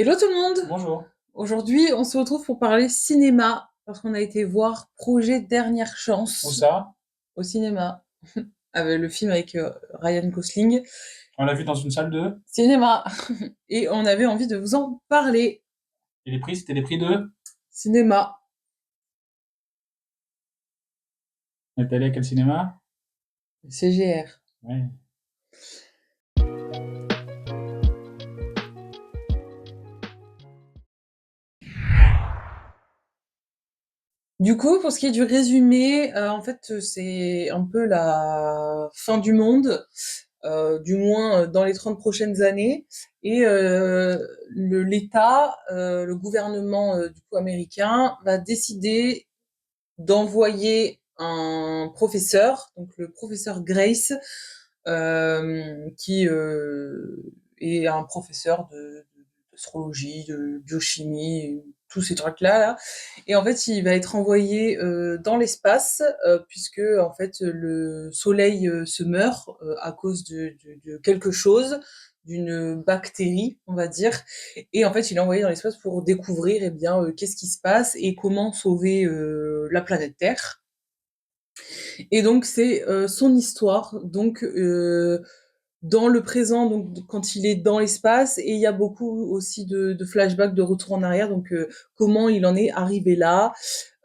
Hello tout le monde! Bonjour. Aujourd'hui, on se retrouve pour parler cinéma, parce qu'on a été voir Projet Dernière Où Chance ça? au cinéma, avec le film avec Ryan Gosling. On l'a vu dans une salle de. Cinéma! Et on avait envie de vous en parler. Et les prix, c'était les prix de. Cinéma. On est allé à quel cinéma? CGR. Ouais. Du coup, pour ce qui est du résumé, en fait, c'est un peu la fin du monde, du moins dans les 30 prochaines années. Et l'État, le gouvernement du coup américain, va décider d'envoyer un professeur, donc le professeur Grace, qui est un professeur d'astrologie, de biochimie, tous ces trucs-là. Là. Et en fait, il va être envoyé dans l'espace, puisque en fait le Soleil se meurt à cause de quelque chose, d'une bactérie, on va dire. Et en fait, il est envoyé dans l'espace pour découvrir eh bien, qu'est-ce qui se passe et comment sauver la planète Terre. Et donc c'est son histoire. Donc dans le présent, donc quand il est dans l'espace, et il y a beaucoup aussi de flashbacks, de retour en arrière. Donc comment il en est arrivé là.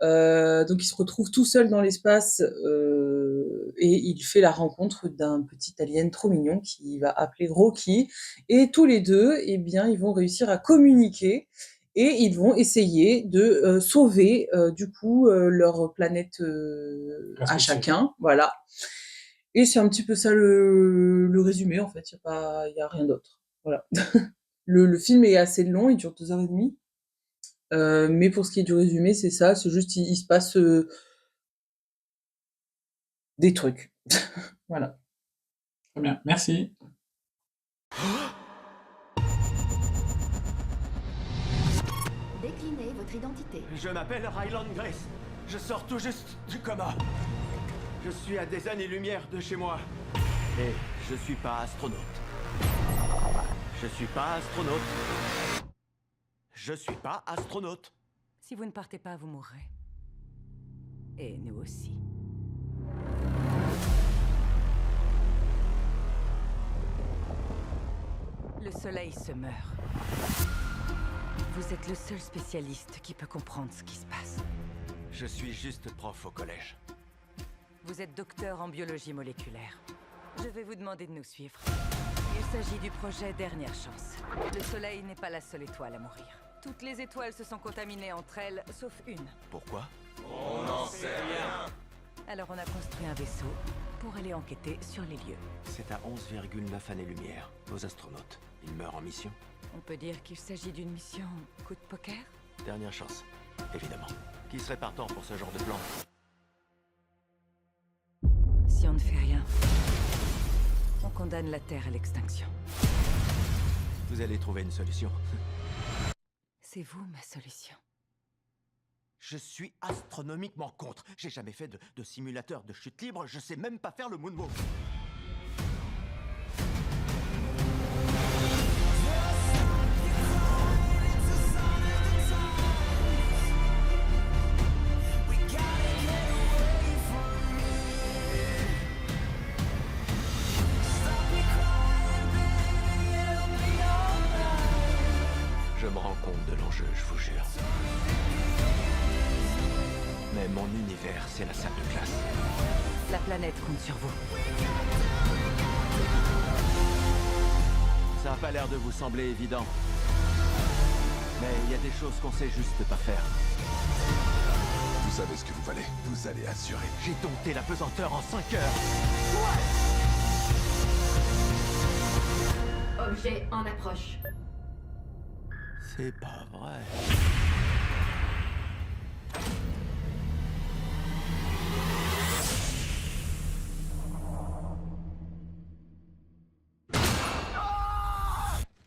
Donc il se retrouve tout seul dans l'espace et il fait la rencontre d'un petit alien trop mignon qui va appeler Rocky. Et tous les deux, eh bien, ils vont réussir à communiquer et ils vont essayer de sauver du coup leur planète à Respectif. chacun. Voilà. Et c'est un petit peu ça le résumé en fait. Il y a rien d'autre. Voilà. Le film est assez long, il dure 2h30. Mais pour ce qui est du résumé, c'est ça, c'est juste il se passe des trucs. Voilà. Très bien, merci. Déclinez votre identité. Je m'appelle Ryland Grace. Je sors tout juste du coma. Je suis à des années-lumière de chez moi. Et je suis pas astronaute. Je suis pas astronaute. Je suis pas astronaute. Si vous ne partez pas, vous mourrez. Et nous aussi. Le soleil se meurt. Vous êtes le seul spécialiste qui peut comprendre ce qui se passe. Je suis juste prof au collège. Vous êtes docteur en biologie moléculaire. Je vais vous demander de nous suivre. Il s'agit du projet Dernière Chance. Le soleil n'est pas la seule étoile à mourir. Toutes les étoiles se sont contaminées entre elles, sauf une. Pourquoi? Alors on a construit un vaisseau pour aller enquêter sur les lieux. C'est à 11,9 années-lumière. Vos astronautes, ils meurent en mission. On peut dire qu'il s'agit d'une mission coup de poker? Dernière chance, évidemment. Qui serait partant pour ce genre de plan? Si on ne fait rien, on condamne la Terre à l'extinction. Vous allez trouver une solution. C'est vous ma solution. Je suis astronomiquement contre. J'ai jamais fait de simulateur de chute libre. Je sais même pas faire le moonwalk. Je me rends compte de l'enjeu, je vous jure. Mais mon univers, c'est la salle de classe. La planète compte sur vous. Ça a pas l'air de vous sembler évident. Mais il y a des choses qu'on sait juste pas faire. Vous savez ce que vous valez. Vous allez assurer. J'ai dompté la pesanteur en 5 heures. Objet en approche. C'est pas vrai.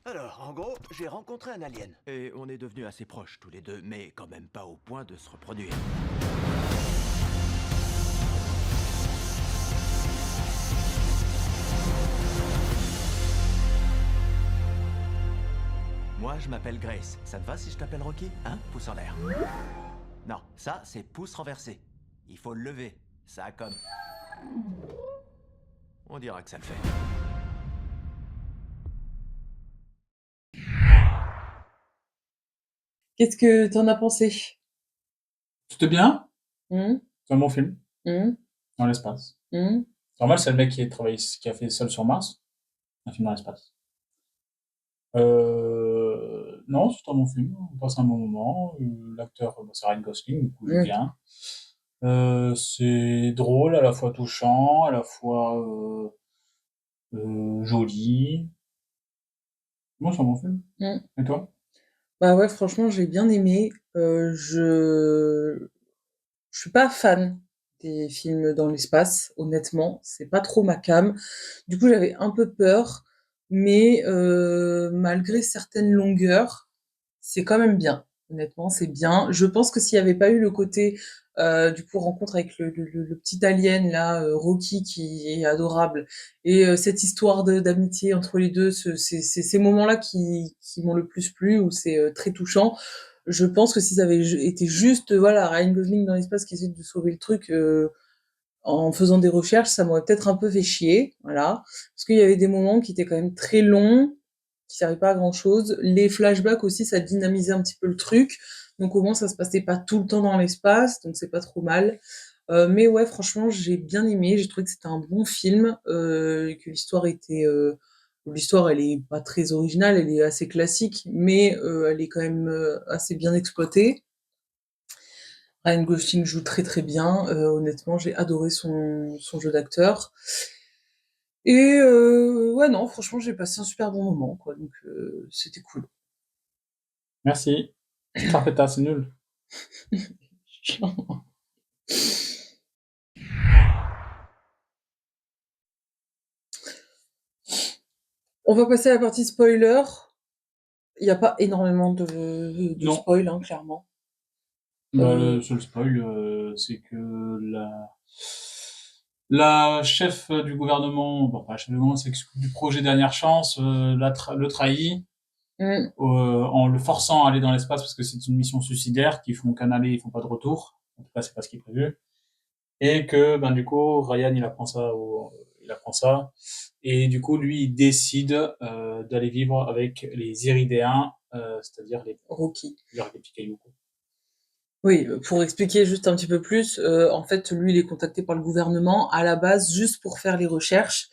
Alors, en gros, j'ai rencontré un alien. Et on est devenus assez proches tous les deux, mais quand même pas au point de se reproduire. Moi, je m'appelle Grace. Ça te va si je t'appelle Rocky? Hein? Pouce en l'air. Non, ça, c'est pouce renversé. Il faut le lever. Ça comme... On dira que ça le fait. Qu'est-ce que t'en as pensé? C'était bien. Mmh, C'est un bon film. mmh, Dans l'espace. mmh. Normal, c'est le mec qui a fait Seul sur Mars. Un film dans l'espace. Non, c'est un bon film. On passe un bon moment. L'acteur, c'est Ryan Gosling, du coup, il est Mmh. bien. C'est drôle, à la fois touchant, à la fois joli. Moi, c'est un bon film. Mmh. Et toi? Bah ouais, franchement, j'ai bien aimé. Je suis pas fan des films dans l'espace, honnêtement, c'est pas trop ma came. Du coup, j'avais un peu peur, mais malgré certaines longueurs, c'est quand même bien. Honnêtement, c'est bien. Je pense que s'il y avait pas eu le côté, du coup, rencontre avec le petit alien là, Rocky qui est adorable et cette histoire d'amitié entre les 2, ces moments-là qui m'ont le plus plu, où c'est, très touchant. Je pense que si ça avait été juste, voilà, Ryan Gosling dans l'espace qui essaie de sauver le truc, en faisant des recherches, ça m'aurait peut-être un peu fait chier, voilà. Parce qu'il y avait des moments qui étaient quand même très longs, qui servaient pas à grand chose. Les flashbacks aussi, ça dynamisait un petit peu le truc. Donc au moins, ça se passait pas tout le temps dans l'espace, donc c'est pas trop mal. Mais ouais, franchement, j'ai bien aimé. J'ai trouvé que c'était un bon film, et que l'histoire, elle est pas très originale, elle est assez classique, mais elle est quand même assez bien exploitée. Ryan Gosling joue très très bien. Honnêtement, j'ai adoré son jeu d'acteur. Et ouais, non, franchement, j'ai passé un super bon moment, quoi. Donc c'était cool. Merci. Scarpetta, c'est nul. On va passer à la partie spoiler. Il n'y a pas énormément de Non. spoil, hein, clairement. Bah, le seul spoil, c'est que la chef du gouvernement, bon, pas la chef du gouvernement, c'est du projet Dernière Chance, le trahit, Mm. en le forçant à aller dans l'espace parce que c'est une mission suicidaire qu'ils font qu'un aller, ils font pas de retour. En tout cas, c'est pas ce qui est prévu. Et que, ben, du coup, Ryan, il apprend ça. Et du coup, lui, il décide, d'aller vivre avec les Iridéens, c'est-à-dire Rocky. les petits cailloux, quoi. Oui, pour expliquer juste un petit peu plus, en fait, lui, il est contacté par le gouvernement à la base juste pour faire les recherches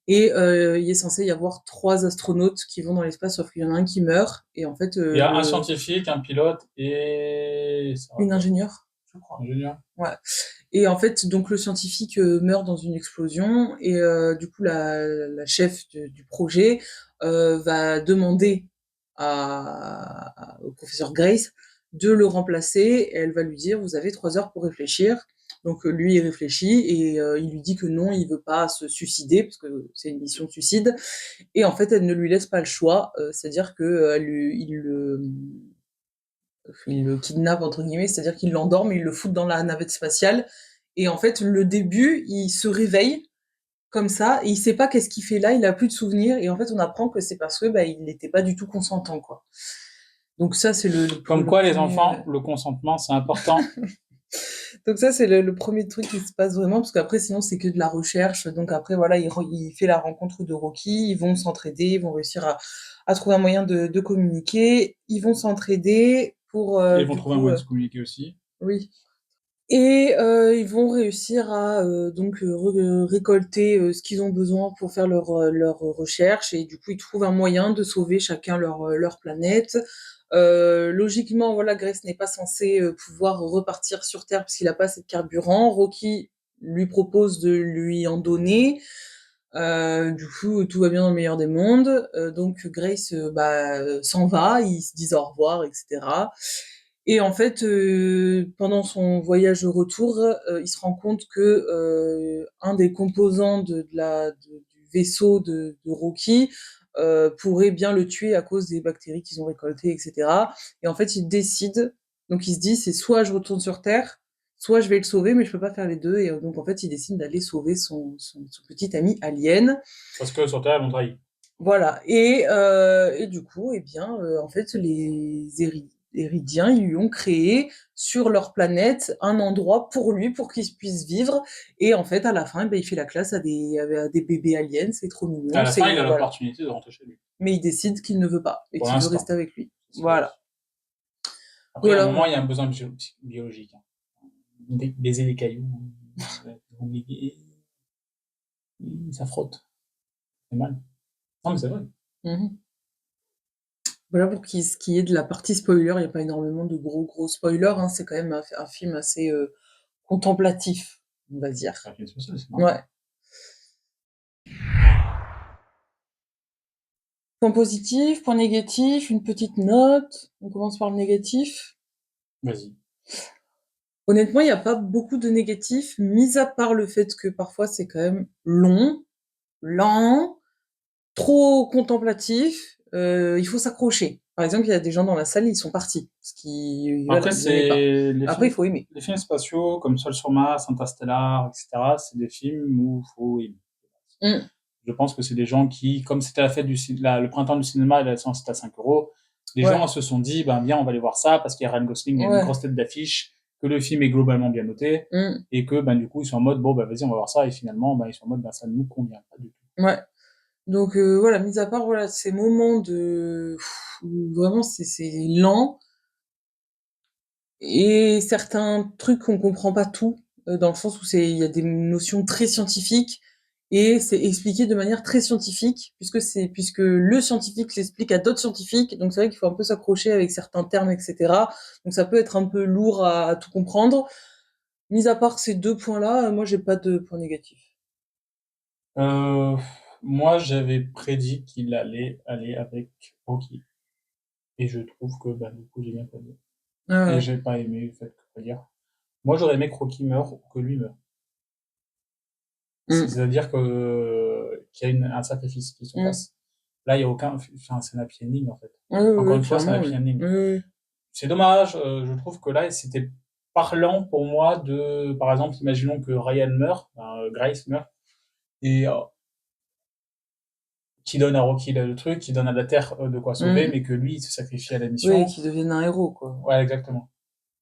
et il est censé y avoir 3 astronautes qui vont dans l'espace, sauf qu'il y en a un qui meurt et en fait, Il y a un scientifique, un pilote et une ingénieure, je crois. ingénieur. Ouais. Et en fait, donc le scientifique meurt dans une explosion et du coup la chef du projet va demander au professeur Grace de le remplacer et elle va lui dire vous avez 3 heures pour réfléchir. Donc lui il réfléchit et il lui dit que non, il veut pas se suicider parce que c'est une mission de suicide et en fait elle ne lui laisse pas le choix, c'est-à-dire que il le kidnappe entre guillemets, c'est-à-dire qu'il l'endorme et il le fout dans la navette spatiale. Et en fait, le début, il se réveille comme ça et il sait pas qu'est-ce qu'il fait là, il a plus de souvenirs et en fait, on apprend que c'est parce que bah, il n'était pas du tout consentant quoi. Donc ça, c'est Comme quoi, les premier, enfants, le consentement, c'est important. donc ça, c'est le premier truc qui se passe vraiment parce qu'après, sinon, c'est que de la recherche. Donc après, voilà, il fait la rencontre de Rocky, ils vont s'entraider, ils vont réussir à trouver un moyen de communiquer, ils vont s'entraider pour Et ils vont du trouver un coup, moyen de se communiquer aussi. oui. Et ils vont réussir à donc récolter ce qu'ils ont besoin pour faire leur recherche et du coup ils trouvent un moyen de sauver chacun leur planète. Logiquement, voilà, Grace n'est pas censé pouvoir repartir sur Terre parce qu'il a pas assez de carburant. Rocky lui propose de lui en donner. Du coup, tout va bien dans le meilleur des mondes. Donc Grace bah, s'en va, ils se disent au revoir, etc. Et en fait, pendant son voyage de retour, il se rend compte que un des composants du vaisseau de Rocky pourrait bien le tuer à cause des bactéries qu'ils ont récoltées, etc. Et en fait, donc il se dit, c'est soit je retourne sur Terre, soit je vais le sauver, mais je peux pas faire les deux. Et donc en fait, il décide d'aller sauver son petit ami alien. Parce que sur Terre, ils l'ont trahi. Voilà et du coup, eh bien, en fait, les Éridiens, ils lui ont créé sur leur planète un endroit pour lui, pour qu'il puisse vivre et en fait, à la fin, il fait la classe à des bébés aliens, c'est trop À mignon, la fin, il c'est a voilà. l'opportunité de rentrer chez lui. Mais il décide qu'il ne veut pas et Pour qu'il veut l'instant. rester avec lui. C'est- Voilà. Après, à un Voilà, moment, voilà. il y a un besoin biologique. Hein. Baiser les cailloux, ça frotte. C'est mal. Non, mais c'est vrai. Mmh. Voilà pour ce qui est de la partie spoiler, il y a pas énormément de gros spoilers, hein. C'est quand même un film assez, contemplatif, on va dire. C'est un film spécial, c'est marrant. Ouais. Point positif, point négatif, une petite note. On commence par le négatif. Vas-y. Honnêtement, il y a pas beaucoup de négatifs, mis à part le fait que parfois c'est quand même long, lent, trop contemplatif, il faut s'accrocher. Par exemple, il y a des gens dans la salle, ils sont partis, parce qu'ils Après, voilà, ils aimaient pas. c'est Après, il faut aimer. les films spatiaux comme Seul sur Mars, Interstellar, etc. C'est des films où il faut aimer. Mmh. Je pense que c'est des gens qui, comme c'était la fête le printemps du cinéma et la séance était à 5 €, les Ouais, gens se sont dit, ben bien, on va aller voir ça parce qu'il y a Ryan Gosling, il y a une ouais. grosse tête d'affiche, que le film est globalement bien noté Mmh. et que ben du coup ils sont en mode bon bah vas-y on va voir ça et finalement ben ils sont en mode ben ça ne nous convient pas du tout. Ouais. Donc voilà, mis à part, voilà, ces moments où vraiment c'est lent et certains trucs on comprend pas tout, dans le sens où il y a des notions très scientifiques et c'est expliqué de manière très scientifique puisque le scientifique l'explique à d'autres scientifiques, donc c'est vrai qu'il faut un peu s'accrocher avec certains termes et cetera. Donc ça peut être un peu lourd à tout comprendre. Mis à part ces 2 points-là, moi j'ai pas de points négatifs. Euh, Moi j'avais prédit qu'il allait aller avec Rocky et je trouve que ben du coup j'ai bien prédit Ah et ouais. j'ai pas aimé le fait que dire. Moi j'aurais aimé que Rocky meure ou que lui meure. Mmh. C'est-à-dire que qu'il y a un sacrifice qui se Mmh. fasse. Là, il y a aucun, enfin, c'est un happy ending, en fait. Oui, oui, Encore oui, une fois, c'est un clairement, happy oui. ending. Oui, oui, oui. C'est dommage, je trouve que là, c'était parlant pour moi de, par exemple, imaginons que Ryan meurt, Grace meurt, et qui donne à Rocky le truc, qui donne à la Terre de quoi sauver, Mmh. mais que lui, il se sacrifie à la Oui, mission. qu'ils deviennent un héros, quoi. Ouais, exactement.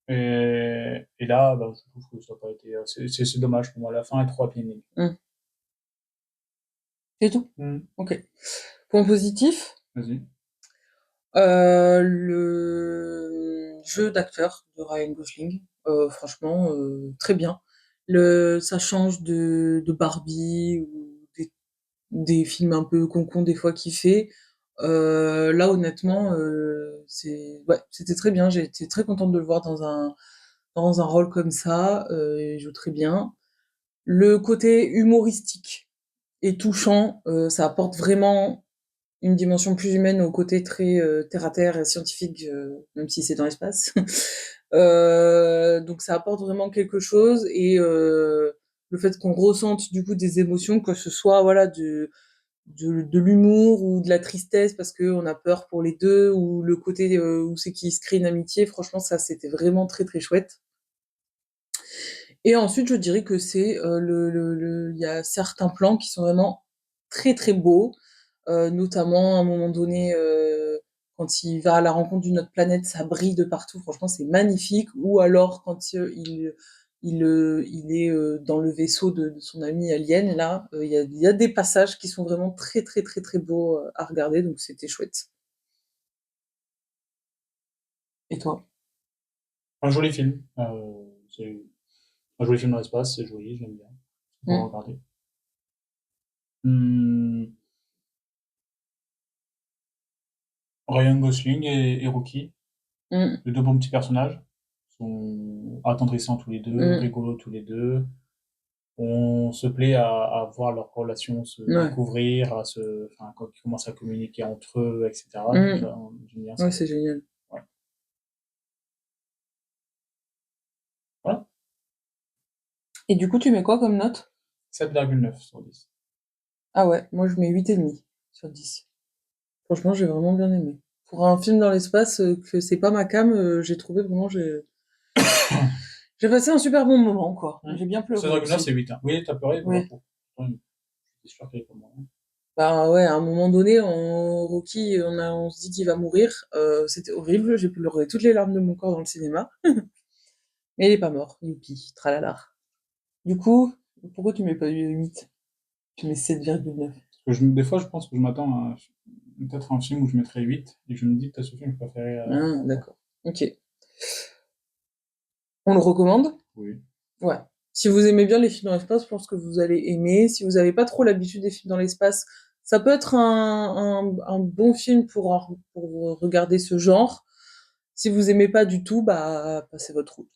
Et là, bah, je trouve que ça n'a pas été, c'est dommage pour moi. La fin est trop happy ending. Mmh. C'est tout? Mm. OK. Point positif, Vas-y. le jeu d'acteur de Ryan Gosling, franchement, très bien. Ça change de Barbie ou des films un peu concons des fois qu'il fait. Là honnêtement, ouais, c'était très bien. J'ai été très contente de le voir dans un rôle comme ça, il joue très bien. Le côté humoristique et touchant, ça apporte vraiment une dimension plus humaine au côté très, terre à terre et scientifique, même si c'est dans l'espace. Donc ça apporte vraiment quelque chose et le fait qu'on ressente du coup des émotions, que ce soit voilà de l'humour ou de la tristesse parce qu'on a peur pour les 2 ou le côté, où c'est qu'il se crée une amitié, franchement ça c'était vraiment très, très chouette. Et ensuite je dirais que c'est, il y a certains plans qui sont vraiment très, très beaux. Notamment à un moment donné, quand il va à la rencontre d'une autre planète, ça brille de partout, franchement c'est magnifique. Ou alors quand, il est, dans le vaisseau de son ami alien là, il y a des passages qui sont vraiment très, très, très, très beaux, à regarder, donc c'était chouette. Et toi? Un joli film. C'est un joli film dans l'espace, c'est joli, j'aime bien. On va Mmh. regarder. Hum, Ryan Gosling et Rookie, Mmh. les deux bons petits personnages, sont attendrissants tous les deux, Mmh. rigolos tous les deux. On se plaît à voir leur relation se Ouais. découvrir, enfin, quand ils commencent à communiquer entre eux, etc. Donc, Mmh. j'aime bien ça. Ouais, c'est génial. Ouais. Voilà. Et du coup, tu mets quoi comme note? 7,9 sur 10. Ah ouais, moi je mets 8,5 sur 10. Franchement, j'ai vraiment bien aimé. Pour un film dans l'espace, que c'est pas ma came, j'ai trouvé vraiment j'ai passé un super bon moment, quoi. J'ai bien pleuré 7,9 aussi. c'est 8. Hein. Oui, t'as pleuré, Oui. pourquoi? C'est sûr qu'il est pas moi. Bah, ouais, à un moment donné, Rocky, on se dit qu'il va mourir, c'était horrible, j'ai pleuré toutes les larmes de mon corps dans le cinéma. Mais il est pas mort, youpi, tralala. Du coup, pourquoi tu mets pas 8? Tu mets 7,9. Parce que des fois, je pense que je m'attends à peut-être un film où je mettrais 8 et je me dis peut-être ce film, je préférais. Ah, d'accord. Ok. On le recommande? Oui. Ouais. Si vous aimez bien les films dans l'espace, je pense que vous allez aimer. Si vous avez pas trop l'habitude des films dans l'espace, ça peut être un bon film pour regarder ce genre. Si vous aimez pas du tout, bah, passez votre route.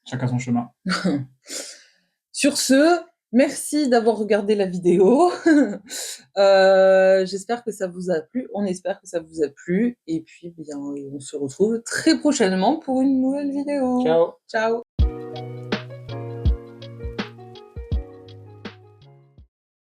Chacun son chemin. Sur ce, merci d'avoir regardé la vidéo. J'espère que ça vous a plu. On espère que ça vous a plu. Et puis, bien, on se retrouve très prochainement pour une nouvelle vidéo. Ciao. Ciao.